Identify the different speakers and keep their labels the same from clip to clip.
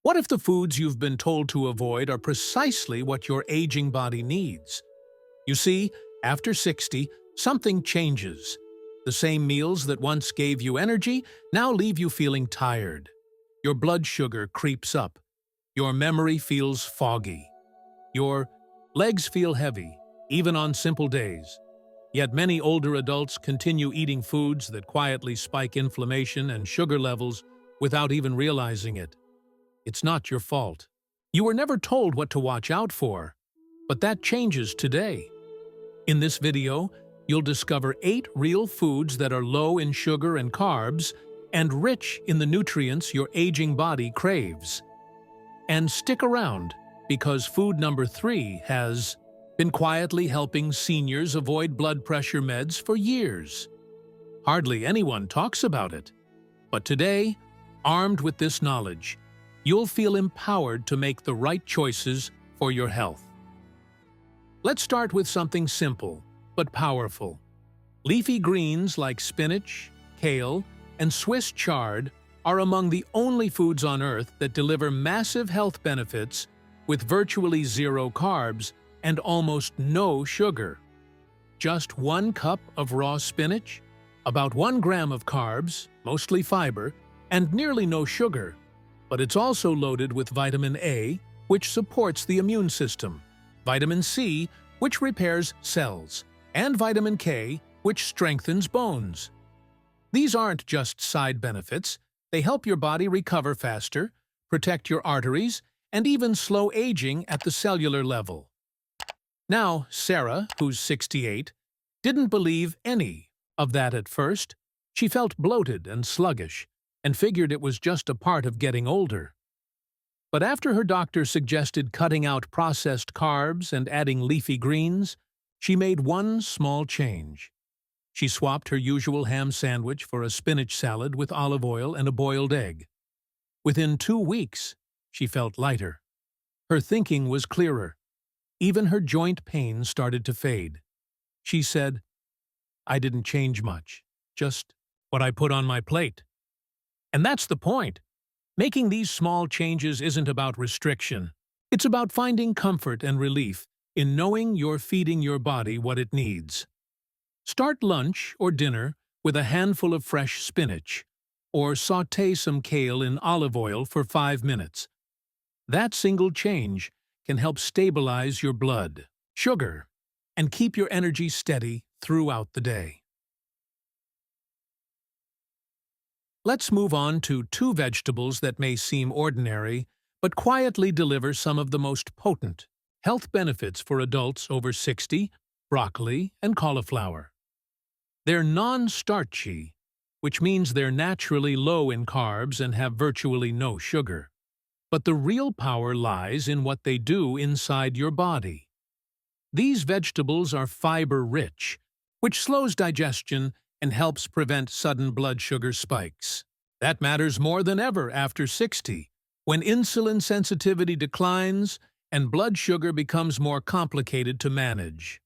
Speaker 1: What if the foods you've been told to avoid are precisely what your aging body needs? You see, after 60, something changes. The same meals that once gave you energy now leave you feeling tired. Your blood sugar creeps up. Your memory feels foggy. Your legs feel heavy, even on simple days. Yet many older adults continue eating foods that quietly spike inflammation and sugar levels without even realizing it. It's not your fault. You were never told what to watch out for, but that changes today. In this video, you'll discover 8 real foods that are low in sugar and carbs and rich in the nutrients your aging body craves. And stick around, because food number 3 has been quietly helping seniors avoid blood pressure meds for years. Hardly anyone talks about it. But today, armed with this knowledge, you'll feel empowered to make the right choices for your health. Let's start with something simple, but powerful. Leafy greens like spinach, kale, and Swiss chard are among the only foods on Earth that deliver massive health benefits with virtually zero carbs and almost no sugar. Just 1 cup of raw spinach, about 1 gram of carbs, mostly fiber, and nearly no sugar. But it's also loaded with vitamin A, which supports the immune system, vitamin C, which repairs cells, and vitamin K, which strengthens bones. These aren't just side benefits. They help your body recover faster, protect your arteries, and even slow aging at the cellular level. Now, Sarah, who's 68, didn't believe any of that at first. She felt bloated and sluggish, and figured it was just a part of getting older. But after her doctor suggested cutting out processed carbs and adding leafy greens, she made one small change. She swapped her usual ham sandwich for a spinach salad with olive oil and a boiled egg. Within 2 weeks, she felt lighter. Her thinking was clearer. Even her joint pain started to fade. She said, "I didn't change much, just what I put on my plate." And that's the point. Making these small changes isn't about restriction. It's about finding comfort and relief in knowing you're feeding your body what it needs. Start lunch or dinner with a handful of fresh spinach, or sauté some kale in olive oil for 5 minutes. That single change can help stabilize your blood, sugar, and keep your energy steady throughout the day. Let's move on to 2 vegetables that may seem ordinary, but quietly deliver some of the most potent health benefits for adults over 60, broccoli and cauliflower. They're non-starchy, which means they're naturally low in carbs and have virtually no sugar. But the real power lies in what they do inside your body. These vegetables are fiber-rich, which slows digestion and helps prevent sudden blood sugar spikes. That matters more than ever after 60, when insulin sensitivity declines and blood sugar becomes more complicated to manage.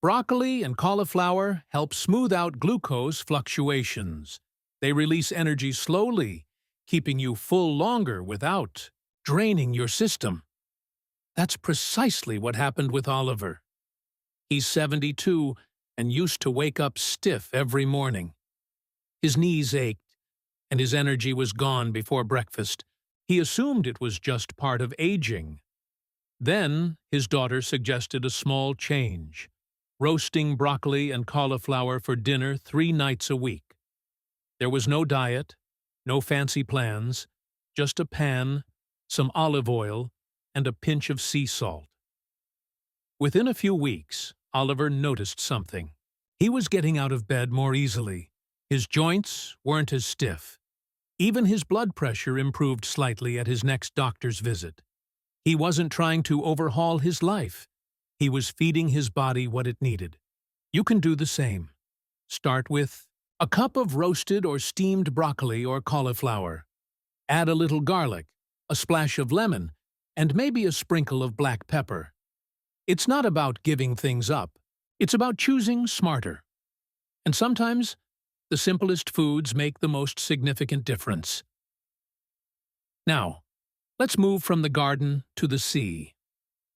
Speaker 1: Broccoli and cauliflower help smooth out glucose fluctuations. They release energy slowly, keeping you full longer without draining your system. That's precisely what happened with Oliver. He's 72 and used to wake up stiff every morning. His knees ached, and his energy was gone before breakfast. He assumed it was just part of aging. Then his daughter suggested a small change: roasting broccoli and cauliflower for dinner 3 nights a week. There was no diet, no fancy plans, just a pan, some olive oil, and a pinch of sea salt. Within a few weeks, Oliver noticed something. He was getting out of bed more easily. His joints weren't as stiff. Even his blood pressure improved slightly at his next doctor's visit. He wasn't trying to overhaul his life. He was feeding his body what it needed. You can do the same. Start with a cup of roasted or steamed broccoli or cauliflower. Add a little garlic, a splash of lemon, and maybe a sprinkle of black pepper. It's not about giving things up. It's about choosing smarter. And sometimes, the simplest foods make the most significant difference. Now, Let's move from the garden to the sea.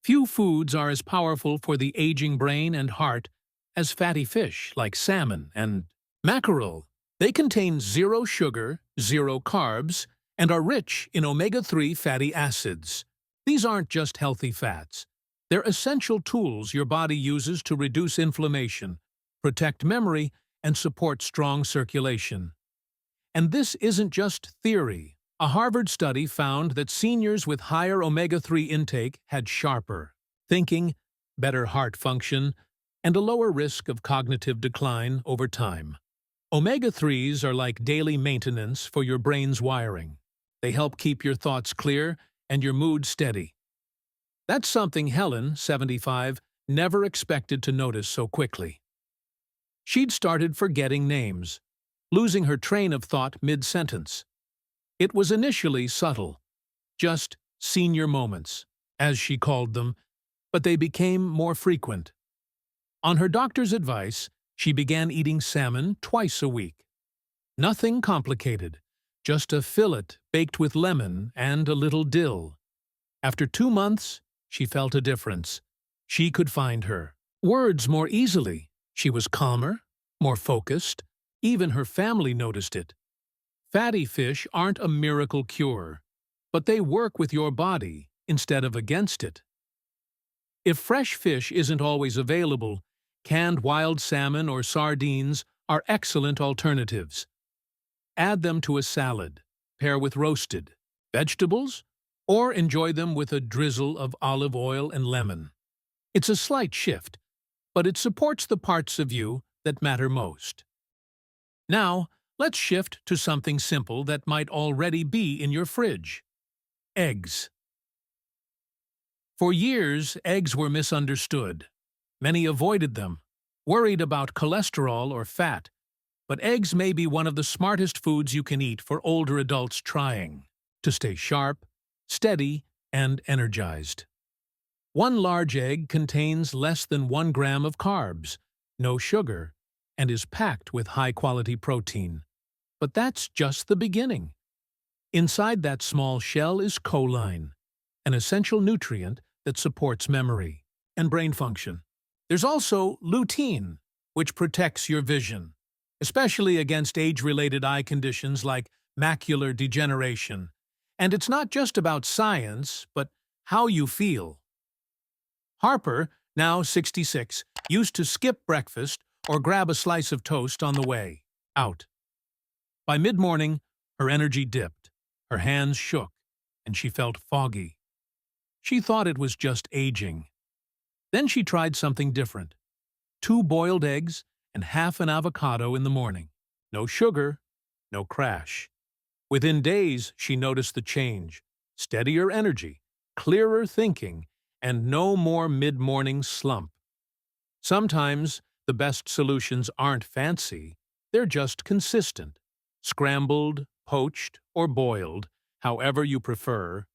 Speaker 1: Few foods are as powerful for the aging brain and heart as fatty fish like salmon and mackerel. They contain zero sugar, zero carbs, and are rich in omega-3 fatty acids. These aren't just healthy fats. They're essential tools your body uses to reduce inflammation, protect memory, and support strong circulation. And this isn't just theory. A Harvard study found that seniors with higher omega-3 intake had sharper thinking, better heart function, and a lower risk of cognitive decline over time. Omega-3s are like daily maintenance for your brain's wiring. They help keep your thoughts clear and your mood steady. That's something Helen, 75, never expected to notice so quickly. She'd started forgetting names, losing her train of thought mid-sentence. It was initially subtle, just senior moments, as she called them, but they became more frequent. On her doctor's advice, she began eating salmon twice a week. Nothing complicated, just a fillet baked with lemon and a little dill. After 2 months, she felt a difference. She could find her words more easily. She was calmer, more focused. Even her family noticed it. Fatty fish aren't a miracle cure, but they work with your body instead of against it. If fresh fish isn't always available, canned wild salmon or sardines are excellent alternatives. Add them to a salad, pair with roasted vegetables, or enjoy them with a drizzle of olive oil and lemon. It's a slight shift, but it supports the parts of you that matter most. Now, let's shift to something simple that might already be in your fridge: eggs. For years, eggs were misunderstood. Many avoided them, worried about cholesterol or fat. But eggs may be one of the smartest foods you can eat for older adults trying to stay sharp, steady, and energized. One large egg contains less than 1 gram of carbs, no sugar, and is packed with high-quality protein. But that's just the beginning. Inside that small shell is choline, an essential nutrient that supports memory and brain function. There's also lutein, which protects your vision, especially against age-related eye conditions like macular degeneration. And it's not just about science, but how you feel. Harper, now 66, used to skip breakfast or grab a slice of toast on the way out. By mid-morning, her energy dipped, her hands shook, and she felt foggy. She thought it was just aging. Then she tried something different: 2 boiled eggs and half an avocado in the morning. No sugar, no crash. Within days, she noticed the change: steadier energy, clearer thinking, and no more mid-morning slump. Sometimes, the best solutions aren't fancy, they're just consistent. Scrambled, poached, or boiled, however you prefer,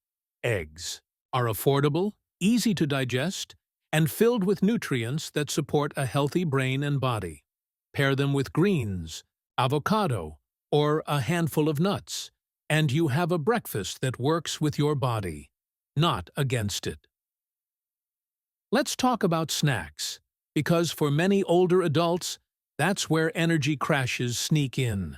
Speaker 1: eggs are affordable, easy to digest, and filled with nutrients that support a healthy brain and body. Pair them with greens, avocado, or a handful of nuts, and you have a breakfast that works with your body, not against it. Let's talk about snacks, because for many older adults, that's where energy crashes sneak in.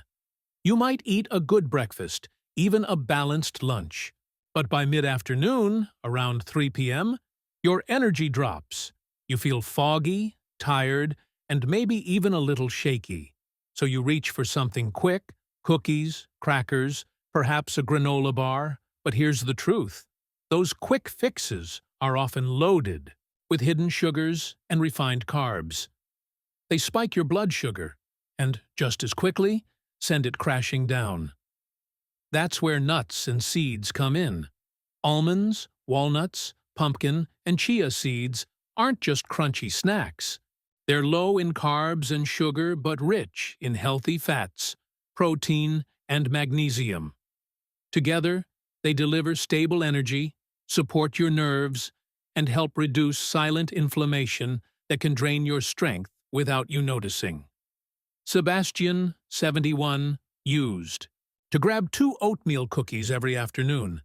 Speaker 1: You might eat a good breakfast, even a balanced lunch, but by mid-afternoon, around 3 p.m., your energy drops. You feel foggy, tired, and maybe even a little shaky. So you reach for something quick: cookies, crackers, perhaps a granola bar. But here's the truth: those quick fixes are often loaded with hidden sugars and refined carbs. They spike your blood sugar and, just as quickly, send it crashing down. That's where nuts and seeds come in. Almonds, walnuts, pumpkin, and chia seeds aren't just crunchy snacks. They're low in carbs and sugar, but rich in healthy fats, protein, and magnesium. Together, they deliver stable energy, support your nerves, and help reduce silent inflammation that can drain your strength without you noticing. Sebastian, 71, used to grab 2 oatmeal cookies every afternoon.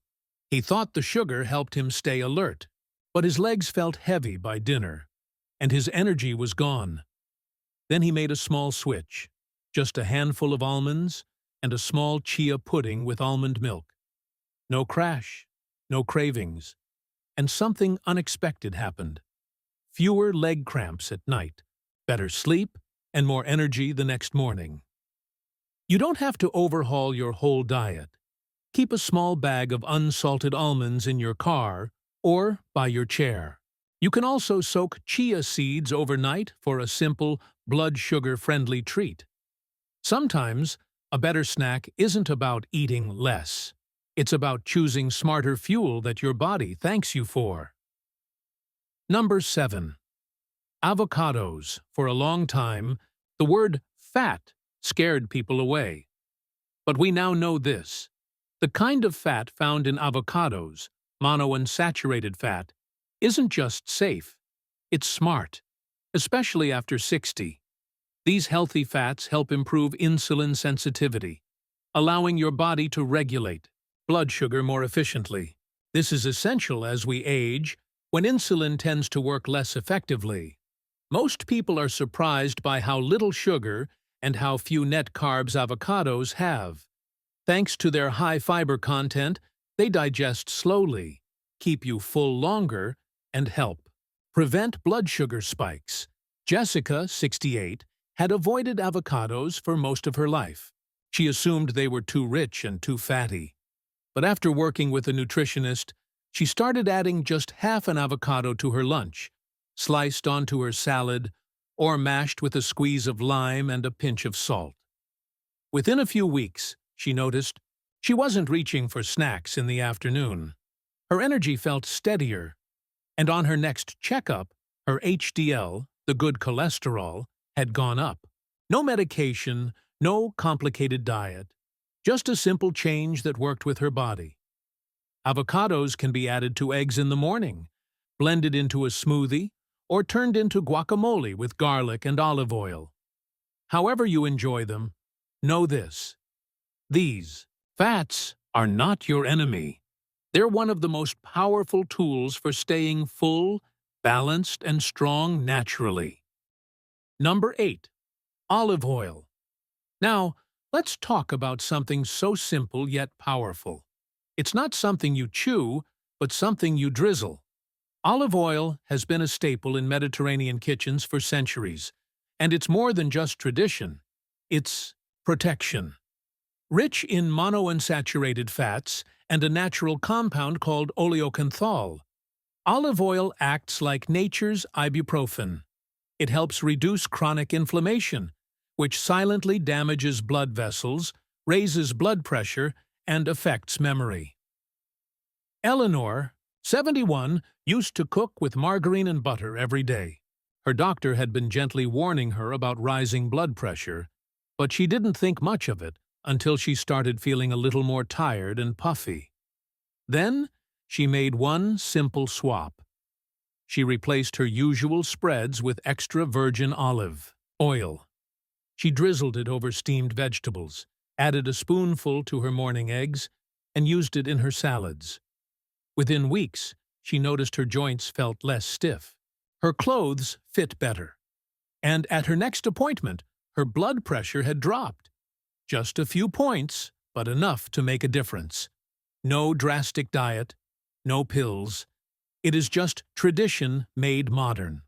Speaker 1: He thought the sugar helped him stay alert, but his legs felt heavy by dinner, and his energy was gone. Then he made a small switch, just a handful of almonds and a small chia pudding with almond milk. No crash, no cravings, and something unexpected happened. Fewer leg cramps at night, better sleep, and more energy the next morning. You don't have to overhaul your whole diet. Keep a small bag of unsalted almonds in your car or by your chair. You can also soak chia seeds overnight for a simple, blood sugar-friendly treat. Sometimes, a better snack isn't about eating less. It's about choosing smarter fuel that your body thanks you for. Number 7. Avocados. For a long time, the word fat scared people away. But we now know this. The kind of fat found in avocados, monounsaturated fat, isn't just safe, it's smart, especially after 60. These healthy fats help improve insulin sensitivity, allowing your body to regulate blood sugar more efficiently. This is essential as we age, when insulin tends to work less effectively. Most people are surprised by how little sugar and how few net carbs avocados have. Thanks to their high fiber content, they digest slowly, keep you full longer, and help prevent blood sugar spikes. Jessica, 68, had avoided avocados for most of her life. She assumed they were too rich and too fatty. But after working with a nutritionist, she started adding just half an avocado to her lunch, sliced onto her salad, or mashed with a squeeze of lime and a pinch of salt. Within a few weeks, she noticed she wasn't reaching for snacks in the afternoon. Her energy felt steadier, and on her next checkup, her HDL, the good cholesterol, had gone up. No medication, no complicated diet, just a simple change that worked with her body. Avocados can be added to eggs in the morning, blended into a smoothie, or turned into guacamole with garlic and olive oil. However you enjoy them, know this. These fats are not your enemy. They're one of the most powerful tools for staying full, balanced, and strong naturally. Number 8. Olive oil. Now, let's talk about something so simple yet powerful. It's not something you chew, but something you drizzle. Olive oil has been a staple in Mediterranean kitchens for centuries, and it's more than just tradition. It's protection. Rich in monounsaturated fats and a natural compound called oleocanthal, olive oil acts like nature's ibuprofen. It helps reduce chronic inflammation, which silently damages blood vessels, raises blood pressure, and affects memory. Eleanor, 71, used to cook with margarine and butter every day. Her doctor had been gently warning her about rising blood pressure, but she didn't think much of it until she started feeling a little more tired and puffy. Then, she made one simple swap. She replaced her usual spreads with extra virgin olive oil. She drizzled it over steamed vegetables, added a spoonful to her morning eggs, and used it in her salads. Within weeks, she noticed her joints felt less stiff. Her clothes fit better. And at her next appointment, her blood pressure had dropped. Just a few points, but enough to make a difference. No drastic diet, no pills. It is just tradition made modern.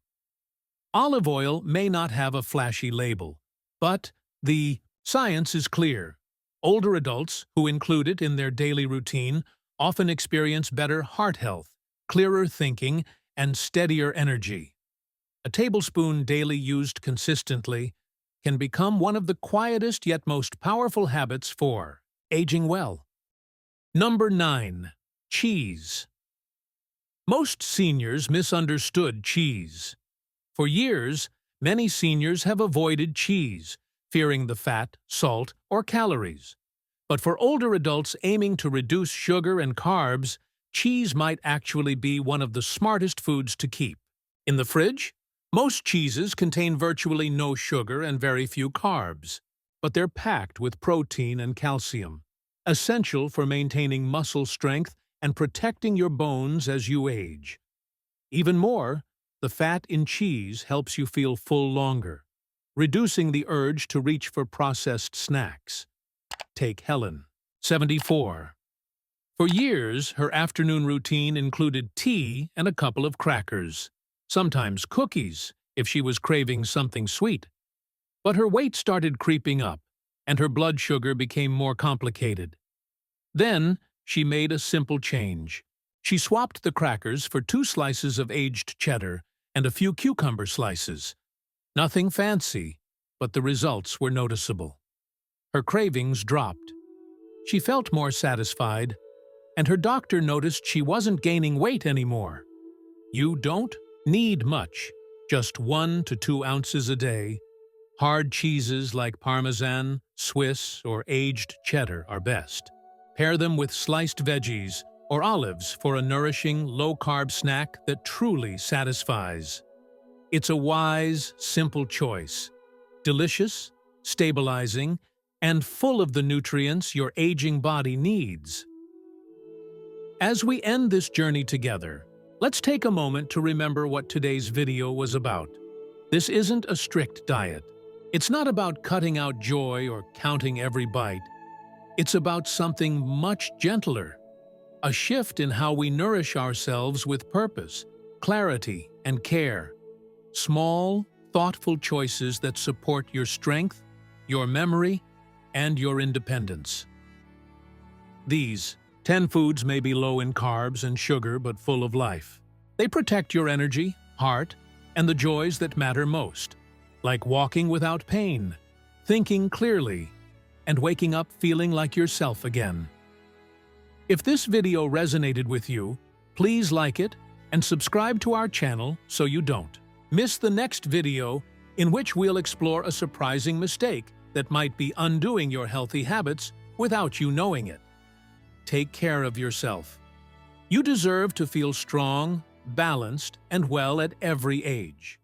Speaker 1: Olive oil may not have a flashy label, but the science is clear. Older adults who include it in their daily routine often experience better heart health, clearer thinking, and steadier energy. A tablespoon daily used consistently can become one of the quietest yet most powerful habits for aging well. Number 9. Cheese. Most seniors misunderstood cheese. For years, many seniors have avoided cheese, fearing the fat, salt, or calories. But for older adults aiming to reduce sugar and carbs, cheese might actually be one of the smartest foods to keep. In the fridge, most cheeses contain virtually no sugar and very few carbs, but they're packed with protein and calcium, essential for maintaining muscle strength and protecting your bones as you age. Even more, the fat in cheese helps you feel full longer, reducing the urge to reach for processed snacks. Take Helen, 74. For years, her afternoon routine included tea and a couple of crackers, sometimes cookies if she was craving something sweet. But her weight started creeping up, and her blood sugar became more complicated. Then, she made a simple change. She swapped the crackers for 2 slices of aged cheddar and a few cucumber slices. Nothing fancy, but the results were noticeable. Her cravings dropped. She felt more satisfied, and her doctor noticed she wasn't gaining weight anymore. You don't need much, just 1 to 2 ounces a day. Hard cheeses like Parmesan, Swiss, or aged cheddar are best. Pair them with sliced veggies or olives for a nourishing, low-carb snack that truly satisfies. It's a wise, simple choice. Delicious, stabilizing, and full of the nutrients your aging body needs. As we end this journey together, let's take a moment to remember what today's video was about. This isn't a strict diet. It's not about cutting out joy or counting every bite. It's about something much gentler. A shift in how we nourish ourselves with purpose, clarity, and care. Small, thoughtful choices that support your strength, your memory, and your independence. These 10 foods may be low in carbs and sugar but full of life. They protect your energy, heart, and the joys that matter most, like walking without pain, thinking clearly, and waking up feeling like yourself again. If this video resonated with you, please like it and subscribe to our channel so you don't miss the next video in which we'll explore a surprising mistake that might be undoing your healthy habits without you knowing it. Take care of yourself. You deserve to feel strong, balanced, and well at every age.